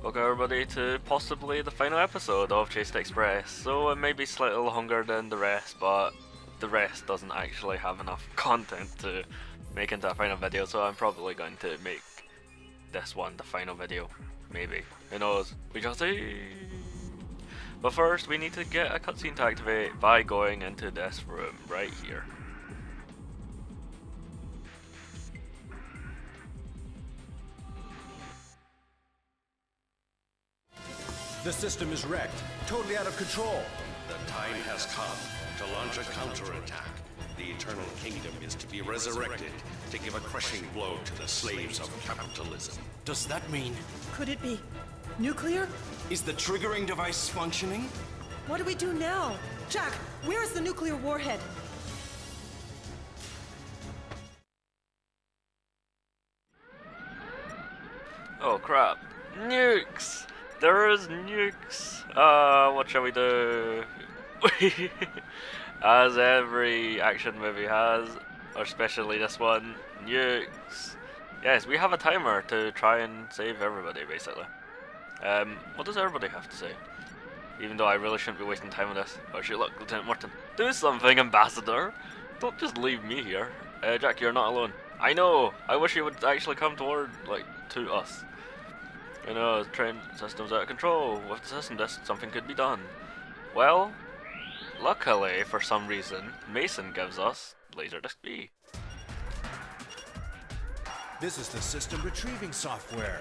Welcome everybody to possibly the final episode of Chased Express. So it may be slightly longer than the rest, but the rest doesn't actually have enough content to make into a final video, so I'm probably going to make this one the final video. Maybe. Who knows? We shall see. But first we need to get a cutscene to activate by going into this room right here. The system is wrecked, totally out of control. The time has come to launch a counterattack. The Eternal Kingdom is to be resurrected to give a crushing blow to the slaves of capitalism. Does that mean... Could it be nuclear? Is the triggering device functioning? What do we do now? Jack, where is the nuclear warhead? Oh crap. Nukes! There is nukes! What shall we do? As every action movie has, or especially this one, nukes. Yes, we have a timer to try and save everybody, basically. What does everybody have to say? Even though I really shouldn't be wasting time on this. Oh shit, look, Lieutenant Morton. Do something, Ambassador! Don't just leave me here. Jack, you're not alone. I know! I wish you would actually come toward, to us. You know, the train system's out of control. With the system disk, something could be done. Well, luckily, for some reason, Mason gives us Laserdisc B. This is the system retrieving software.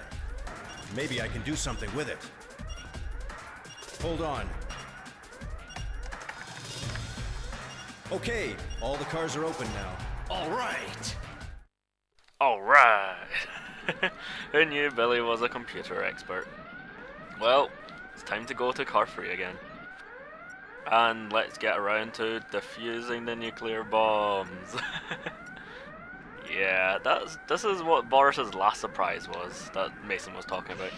Maybe I can do something with it. Hold on. Okay, all the cars are open now. All right. Alright! Who knew Billy was a computer expert? Well, it's time to go to car free again. And let's get around to defusing the nuclear bombs. Yeah, this is what Boris's last surprise was that Mason was talking about.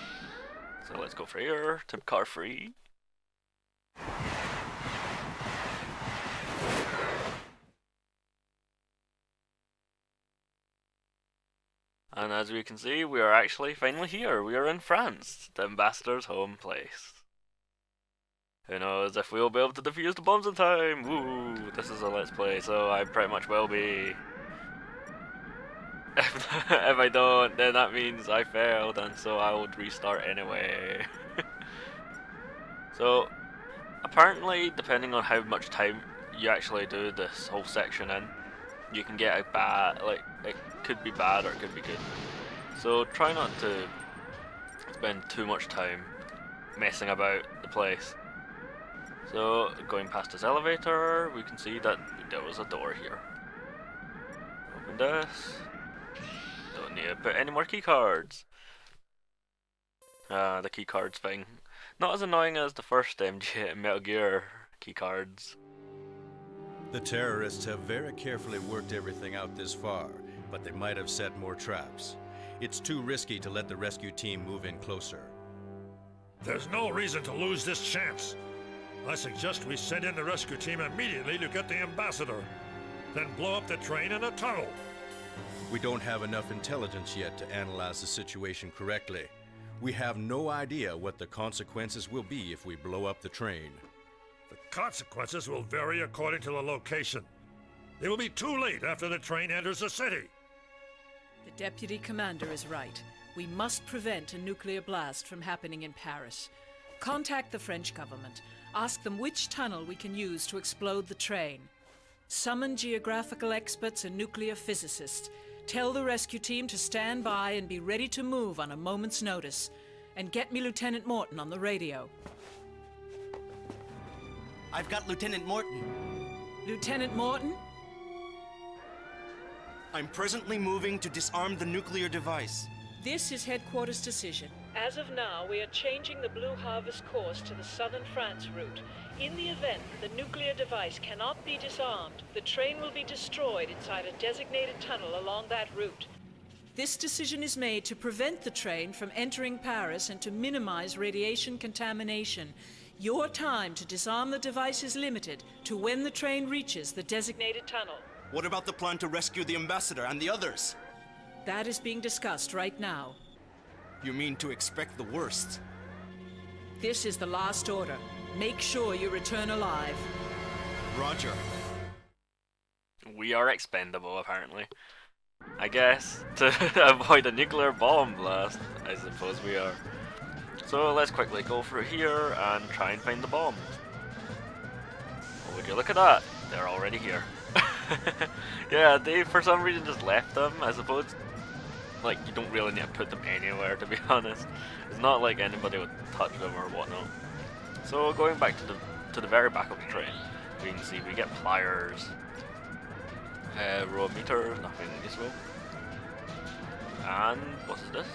So let's go for here to car free. And as we can see, we are actually finally here. We are in France, the ambassador's home place. Who knows if we'll be able to defuse the bombs in time? Woo! This is a let's play, so I pretty much will be. If I don't, then that means I failed, and so I would restart anyway. So, apparently, depending on how much time you actually do this whole section in, you can get a bad, it could be bad or it could be good. So try not to spend too much time messing about the place. So going past this elevator, we can see that there was a door here. Open this. Don't need to put any more key cards. The key cards thing. Not as annoying as the first MG Metal Gear key cards. The terrorists have very carefully worked everything out this far, but they might have set more traps. It's too risky to let the rescue team move in closer. There's no reason to lose this chance. I suggest we send in the rescue team immediately to get the ambassador, then blow up the train in a tunnel. We don't have enough intelligence yet to analyze the situation correctly. We have no idea what the consequences will be if we blow up the train. The consequences will vary according to the location. They will be too late after the train enters the city. The deputy commander is right. We must prevent a nuclear blast from happening in Paris. Contact the French government. Ask them which tunnel we can use to explode the train. Summon geographical experts and nuclear physicists. Tell the rescue team to stand by and be ready to move on a moment's notice. And get me Lieutenant Morton on the radio. I've got Lieutenant Morton. Lieutenant Morton? I'm presently moving to disarm the nuclear device. This is headquarters decision. As of now, we are changing the Blue Harvest course to the southern France route. In the event the nuclear device cannot be disarmed, the train will be destroyed inside a designated tunnel along that route. This decision is made to prevent the train from entering Paris and to minimize radiation contamination. Your time to disarm the device is limited to when the train reaches the designated tunnel. What about the plan to rescue the ambassador and the others? That is being discussed right now. You mean to expect the worst? This is the last order. Make sure you return alive. Roger. We are expendable, apparently. I guess, to avoid a nuclear bomb blast, I suppose we are. So let's quickly go through here and try and find the bombs. Oh, would you look at that? They're already here. Yeah, they for some reason just left them, I suppose. Like, you don't really need to put them anywhere, to be honest. It's not like anybody would touch them or whatnot. So going back to the very back of the train, we can see we get pliers, row meter, nothing useful. And what's this?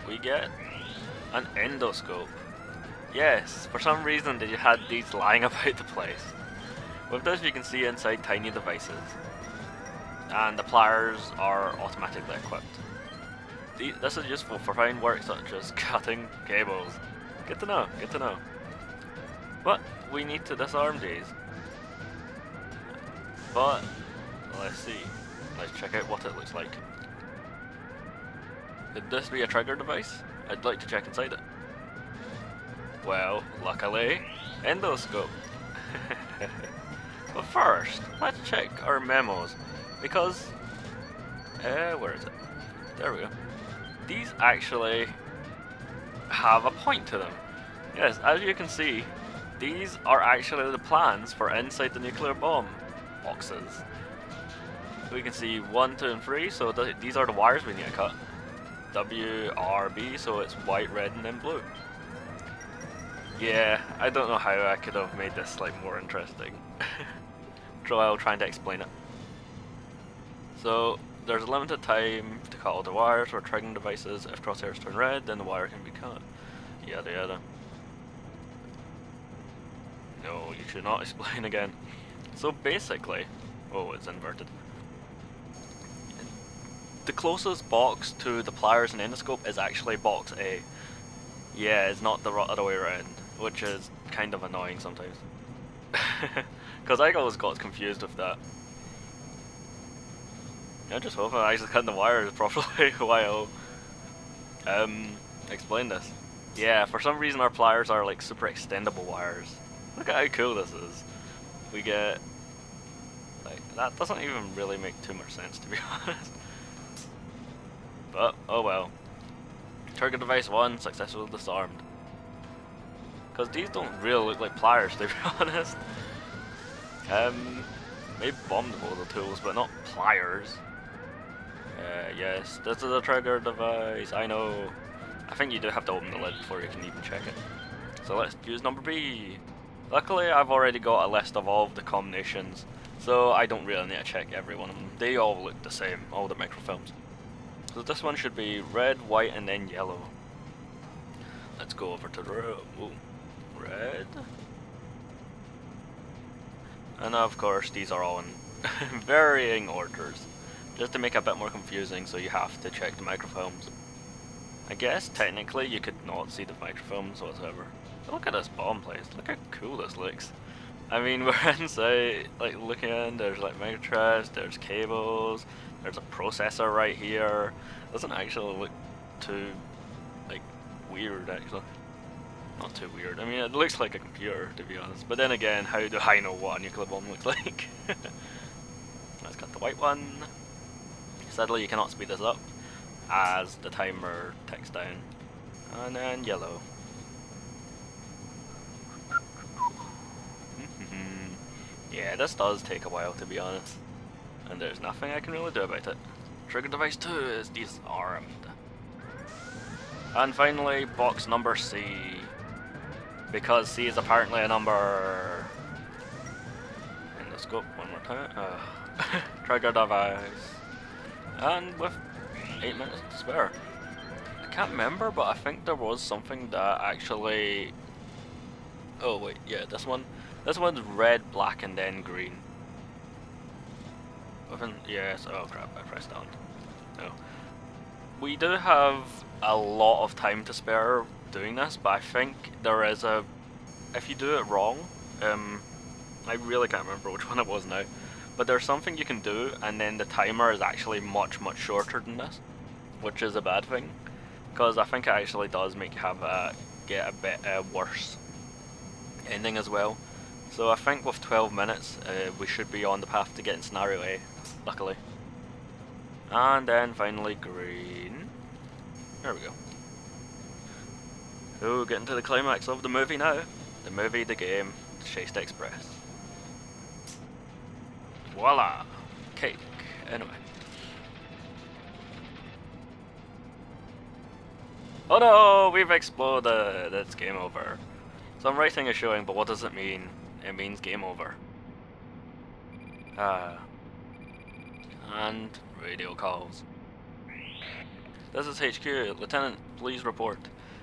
We get an endoscope. Yes, for some reason they had these lying about the place. With this you can see inside tiny devices. And the pliers are automatically equipped. This is useful for fine work such as cutting cables. Good to know, good to know. But we need to disarm these. But let's see. Let's check out what it looks like. Could this be a trigger device? I'd like to check inside it. Well, luckily, endoscope. But first, let's check our memos. Because, where is it? There we go. These actually have a point to them. Yes, as you can see, these are actually the plans for inside the nuclear bomb boxes. We can see 1, 2, and 3, so these are the wires we need to cut. W, R, B, so it's white, red, and then blue. Yeah, I don't know how I could have made this like more interesting. While trying to explain it. So there's a limited time to cut all the wires or triggering devices. If crosshairs turn red, then the wire can be cut. Yada yada. No, you should not explain again. So basically, oh, it's inverted. The closest box to the pliers and endoscope is actually box A. Yeah, it's not the other way around, which is kind of annoying sometimes. Because I always got confused with that. I just hope I actually cut the wires properly while explain this. Yeah, for some reason our pliers are like super extendable wires. Look at how cool this is. We get like that doesn't even really make too much sense, to be honest. But oh well. Trigger device 1 successfully disarmed. Because these don't really look like pliers, to be honest. Maybe bomb-disposal tools, but not pliers. Yes, this is a trigger device, I know. I think you do have to open the lid before you can even check it. So let's use number B. Luckily, I've already got a list of all of the combinations, so I don't really need to check every one of them. They all look the same, all the microfilms. So this one should be red, white, and then yellow. Let's go over to the red. And of course, these are all in varying orders, just to make it a bit more confusing, so you have to check the microfilms. I guess technically you could not see the microfilms whatsoever. But look at this bomb place, look how cool this looks. I mean, we're inside, like looking in, there's like microchips, there's cables, there's a processor right here. Doesn't actually look too, like, weird actually. Not too weird. I mean, it looks like a computer, to be honest. But then again, how do I know what a nuclear bomb looks like? Let's cut the white one. Sadly, you cannot speed this up as the timer ticks down. And then yellow. Yeah, this does take a while, to be honest. And there's nothing I can really do about it. Trigger device 2 is disarmed. And finally, box number C. Because C is apparently a number. In the scope, one more time. Trigger device. And with 8 minutes to spare. I can't remember, but I think there was something that actually. Oh wait, yeah, this one. This one's red, black, and then green. Yes. Oh crap! I pressed on. No. We do have a lot of time to spare doing this, but I think there is a. If you do it wrong, I really can't remember which one it was now, but there's something you can do, and then the timer is actually much shorter than this, which is a bad thing. because I think it actually does make you have get a bit worse ending as well. So I think with 12 minutes we should be on the path to getting scenario A, luckily. And then finally green. There we go. So getting to the climax of the movie now. The movie, the game, Chased Express. Voila! Cake. Anyway. Oh no! We've exploded! It's game over. Some writing is showing, but what does it mean? It means game over. And radio calls. This is HQ. Lieutenant, please report.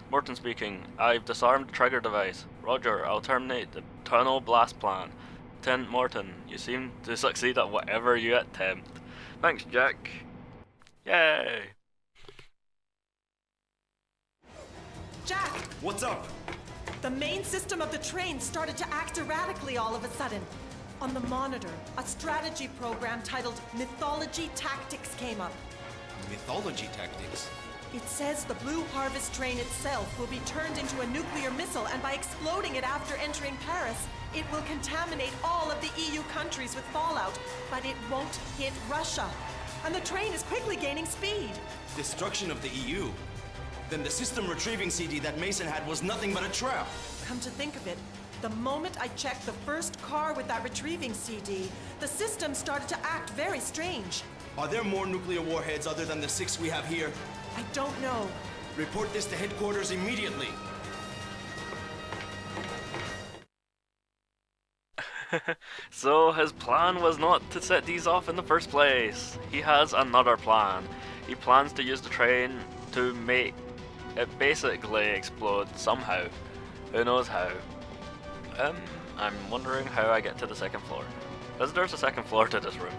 Morton speaking. I've disarmed the trigger device. Roger, I'll terminate the tunnel blast plan. Lieutenant Morton, you seem to succeed at whatever you attempt. Thanks, Jack. Yay! Jack, What's up? the main system of the train started to act erratically all of a sudden. On the monitor, a strategy program titled Mythology Tactics came up. Mythology tactics. It says the Blue Harvest train itself will be turned into a nuclear missile, and by exploding it after entering Paris, it will contaminate all of the EU countries with fallout, but it won't hit Russia. And the train is quickly gaining speed. Destruction of the EU. Then the system retrieving CD that Mason had was nothing but a trap. Come to think of it, the moment I checked the first car with that retrieving CD, the system started to act very strange. Are there more nuclear warheads other than the 6 we have here? I don't know. Report this to headquarters immediately. So his plan was not to set these off in the first place. He has another plan. He plans to use the train to make it basically explode somehow. Who knows how? I'm wondering how I get to the second floor. Because there's a second floor to this room.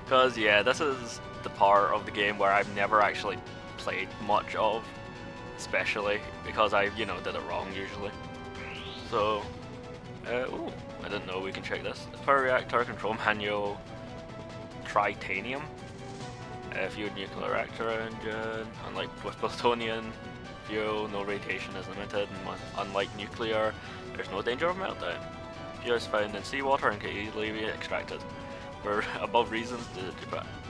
Because yeah, this is the part of the game where I've never actually played much of. Especially because I, did it wrong usually. So, ooh, I didn't know we can check this. Power reactor control manual, tritanium. Fueled nuclear reactor engine. Unlike with plutonium fuel, no radiation is limited. And unlike nuclear, there's no danger of meltdown. Fuel is found in seawater and can easily be extracted. For above reasons,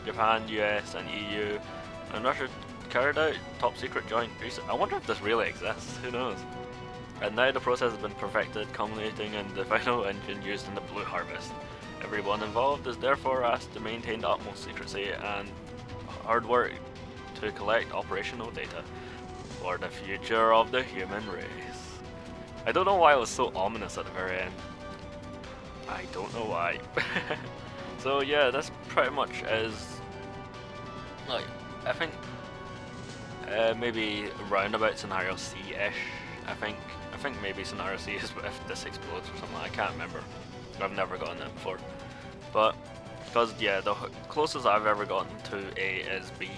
Japan, US, and EU, and Russia carried out top secret joint research. I wonder if this really exists. Who knows? And now the process has been perfected, culminating in the final engine used in the Blue Harvest. Everyone involved is therefore asked to maintain the utmost secrecy and hard work to collect operational data for the future of the human race. I don't know why it was so ominous at the very end. I don't know why. So yeah, that's pretty much is like I think maybe roundabout scenario C-ish. I think maybe scenario C is if this explodes or something. I can't remember. I've never gotten it before. But because yeah, the closest I've ever gotten to A is B,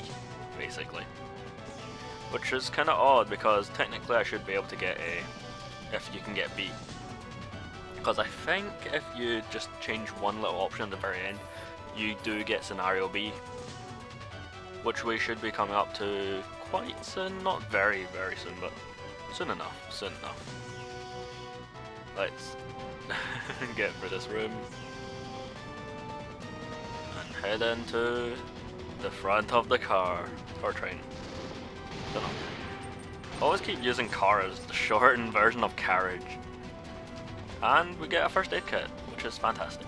basically. Which is kind of odd because technically I should be able to get A if you can get B. Because I think if you just change one little option at the very end, you do get scenario B. Which we should be coming up to quite soon, not very soon, but soon enough. Let's get through this room and head into the front of the car or train. Don't know. Always keep using car as the shortened version of carriage. And we get a first aid kit, which is fantastic.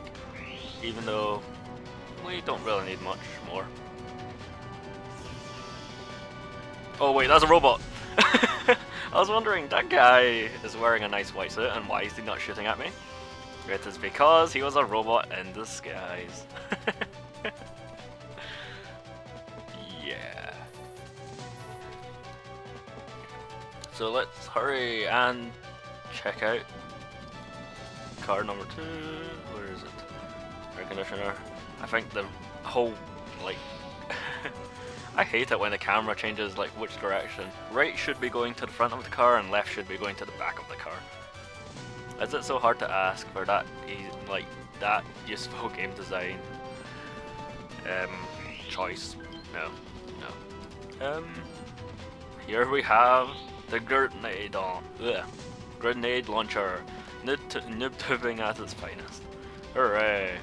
Even though we don't really need much more. Oh wait, that's a robot! I was wondering, that guy is wearing a nice white suit, and why is he not shooting at me? It is because he was a robot in disguise. Yeah. So let's hurry and check out car number 2. Where is it? Air conditioner. I think the whole, I hate it when the camera changes which direction. Right should be going to the front of the car and left should be going to the back of the car. Is it so hard to ask for that that useful game design choice? No. here we have the grenade launcher, noob tubing at its finest. Hooray!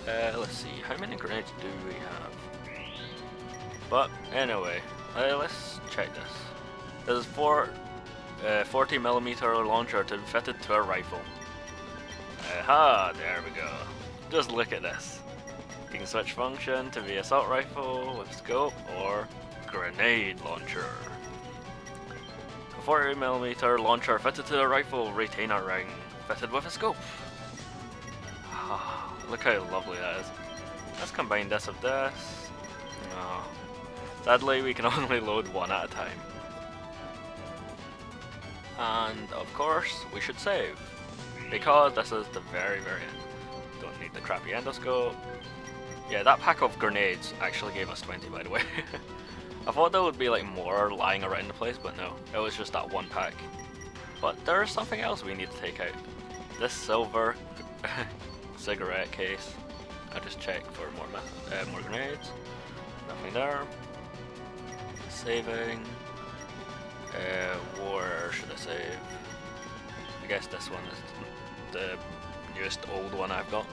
Let's see, how many grenades do we have? But anyway, let's check this. There's 40mm launcher to be fitted to a rifle. Aha, there we go. Just look at this. You can switch function to be assault rifle with scope or grenade launcher. A 40mm launcher fitted to a rifle retainer ring fitted with a scope. Look how lovely that is. Let's combine this with this. Oh. Sadly, we can only load one at a time. And of course, we should save, because this is the very end. Don't need the crappy endoscope. Yeah, that pack of grenades actually gave us 20, by the way. I thought there would be like more lying around the place, but no, it was just that one pack. But there is something else we need to take out. This silver cigarette case. I just checked for more grenades. Nothing there. Saving. Where should I save? I guess this one is the newest old one I've got.